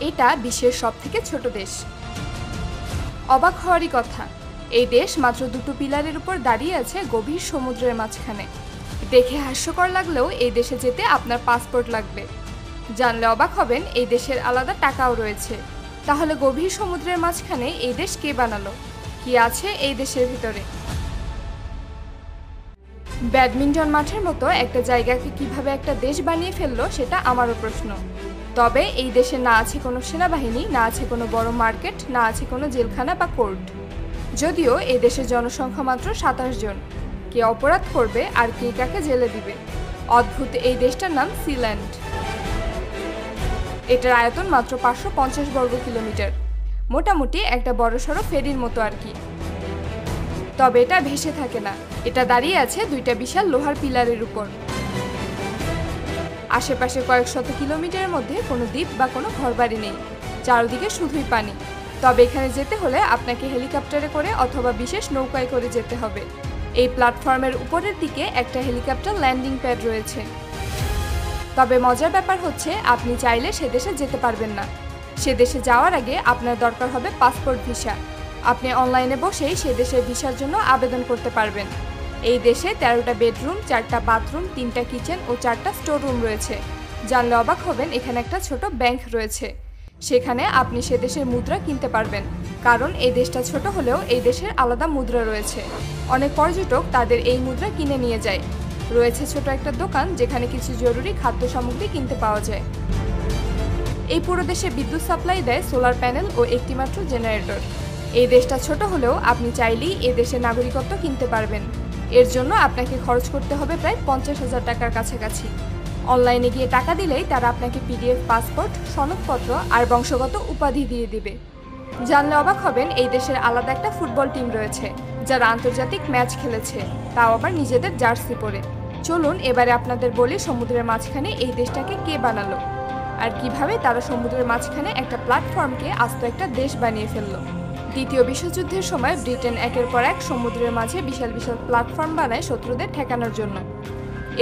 এটা বিশ্বের সবথেকে ছোট দেশ। অবাক হওয়ারই কথা, এই দেশ মাত্র দুটো পিলারের উপর দাঁড়িয়ে আছে গভীর সমুদ্রের মাঝখানে। দেখে হাস্যকর লাগলেও এই দেশে যেতে আপনার পাসপোর্ট লাগবে। জানলে অবাক হবেন, এই দেশের আলাদা টাকাও রয়েছে। তাহলে গভীর সমুদ্রের মাঝখানে এই দেশ কে বানালো? কি আছে এই দেশের ভিতরে? ব্যাডমিন্টন মাঠের মতো একটা জায়গাকে কিভাবে একটা দেশ বানিয়ে ফেললো সেটা আমারও প্রশ্ন। তবে এই দেশে না আছে কোনো সেনাবাহিনী, না আছে কোনো বড় মার্কেট, না আছে কোনো জেলখানা বা কোর্ট। যদিও এই দেশের জনসংখ্যা মাত্র 27 জন। কে অপরাধ করবে আর কে কাকে জেলে দিবে? অদ্ভুত এই দেশটার নাম সিল্যান্ড। এটার আয়তন মাত্র 550 বর্গ কিলোমিটার, মোটামুটি একটা বড়সড় ফেরির মতো আর কি। তবে এটা ভেসে থাকে না, এটা দাঁড়িয়ে আছে দুইটা বিশাল লোহার পিলারের উপর। আশেপাশে কয়েক শত কিলোমিটারের মধ্যে কোনো দ্বীপ বা কোনো ঘরবাড়ি নেই, চারদিকে শুধুই পানি। তবে এখানে যেতে হলে আপনাকে হেলিকপ্টারে করে অথবা বিশেষ নৌকায় করে যেতে হবে। এই প্ল্যাটফর্মের উপরের দিকে একটা হেলিকপ্টার ল্যান্ডিং প্যাড রয়েছে। তবে মজার ব্যাপার হচ্ছে, আপনি চাইলে সে দেশে যেতে পারবেন না। সে দেশে যাওয়ার আগে আপনার দরকার হবে পাসপোর্ট ভিসা। আপনি অনলাইনে বসেই সে দেশের ভিসার জন্য আবেদন করতে পারবেন। এই দেশে 13টা বেডরুম, 4টা বাথরুম, 3টা কিচেন ও 4টা স্টোর রুম রয়েছে। জানলে অবাক হবেন, এখানে একটা ছোট ব্যাংক রয়েছে। সেখানে আপনি সে দেশের মুদ্রা কিনতে পারবেন, কারণ এই দেশটা ছোট হলেও এই দেশের আলাদা মুদ্রা রয়েছে। অনেক পর্যটক তাদের এই মুদ্রা কিনে নিয়ে যায়। রয়েছে ছোট একটা দোকান যেখানে কিছু জরুরি খাদ্য সামগ্রী কিনতে পাওয়া যায়। এই পুরো দেশে বিদ্যুৎ সাপ্লাই দেয় সোলার প্যানেল ও একটি মাত্র জেনারেটর। এই দেশটা ছোট হলেও আপনি চাইলেই এ দেশের নাগরিকত্ব কিনতে পারবেন। এর জন্য আপনাকে খরচ করতে হবে প্রায় 50,000 টাকার কাছাকাছি। অনলাইনে গিয়ে টাকা দিলেই তারা আপনাকে পিডিএফ পাসপোর্ট, সনদপত্র আর বংশগত উপাধি দিয়ে দিবে। জানলে অবাক হবেন, এই দেশের আলাদা একটা ফুটবল টিম রয়েছে যারা আন্তর্জাতিক ম্যাচ খেলেছে, তাও আবার নিজেদের জার্সি পরে। চলুন এবারে আপনাদের বলি সমুদ্রের মাঝখানে এই দেশটাকে কে বানালো আর কিভাবে তারা সমুদ্রের মাঝখানে একটা প্ল্যাটফর্মকে আস্ত একটা দেশ বানিয়ে ফেললো। দ্বিতীয় বিশ্বযুদ্ধের সময় ব্রিটেন একের পর এক সমুদ্রের মাঝে বিশাল বিশাল প্ল্যাটফর্ম বানায় শত্রুদের ঠেকানোর জন্য।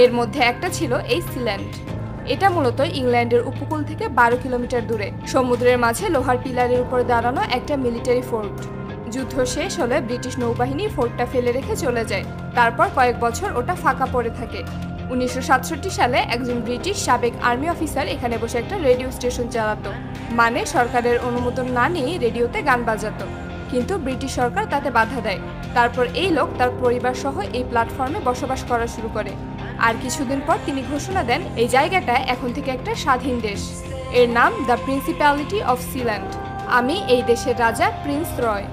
এর মধ্যে একটা ছিল এই সিল্যান্ড। এটা মূলত ইংল্যান্ডের উপকূল থেকে 12 কিলোমিটার দূরে সমুদ্রের মাঝে লোহার পিলারের উপর দাঁড়ানো একটা মিলিটারি ফোর্ট। যুদ্ধ শেষ হলে ব্রিটিশ নৌবাহিনী ফোর্টটা ফেলে রেখে চলে যায়। তারপর কয়েক বছর ওটা ফাঁকা পড়ে থাকে। 1967 সালে একজন ব্রিটিশ সাবেক আর্মি অফিসার এখানে বসে একটা রেডিও স্টেশন চালাতো, মানে সরকারের অনুমোদন না নিয়ে রেডিওতে গান বাজাতো। কিন্তু ব্রিটিশ সরকার তাতে বাধা দেয়। তারপর এই লোক তার পরিবার সহ এই প্ল্যাটফর্মে বসবাস করা শুরু করে। আর কিছুদিন পর তিনি ঘোষণা দেন এই জায়গাটা এখন থেকে একটা স্বাধীন দেশ। এর নাম দ্য প্রিন্সিপ্যালিটি অফ সিল্যান্ড। আমি এই দেশের রাজা প্রিন্স রয়।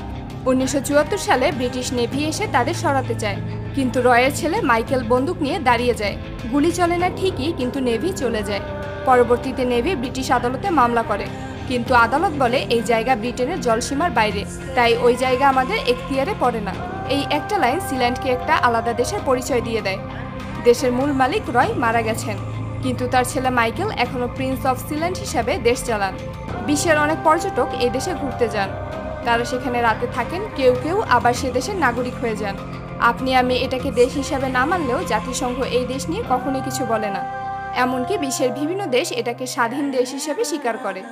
1974 সালে ব্রিটিশ নেভি এসে তাদের সরাতে চায়, কিন্তু রয়ের ছেলে মাইকেল বন্দুক নিয়ে দাঁড়িয়ে যায়। গুলি চলে না ঠিকই, কিন্তু নেভি চলে যায়। পরবর্তীতে নেভি ব্রিটিশ আদালতে মামলা করে, কিন্তু আদালত বলে এই জায়গা ব্রিটেনের জলসীমার বাইরে, তাই ওই জায়গা আমাদের এখতিয়ারে পড়ে না। এই একটা লাইন সিল্যান্ডকে একটা আলাদা দেশের পরিচয় দিয়ে দেয়। দেশের মূল মালিক রয় মারা গেছেন, কিন্তু তার ছেলে মাইকেল এখনো প্রিন্স অফ সিল্যান্ড হিসাবে দেশ চালান। বিশ্বের অনেক পর্যটক এই দেশে ঘুরতে যান। তারা সেখানে রাতে থাকেন, কেউ কেউ আবার সে দেশের নাগরিক হয়ে যান। আপনি আমি এটাকে দেশ হিসাবে না মানলেও জাতিসংঘ এই দেশ নিয়ে কখনোই কিছু বলে না। এমনকি বিশ্বের বিভিন্ন দেশ এটাকে স্বাধীন দেশ হিসেবে স্বীকার করে।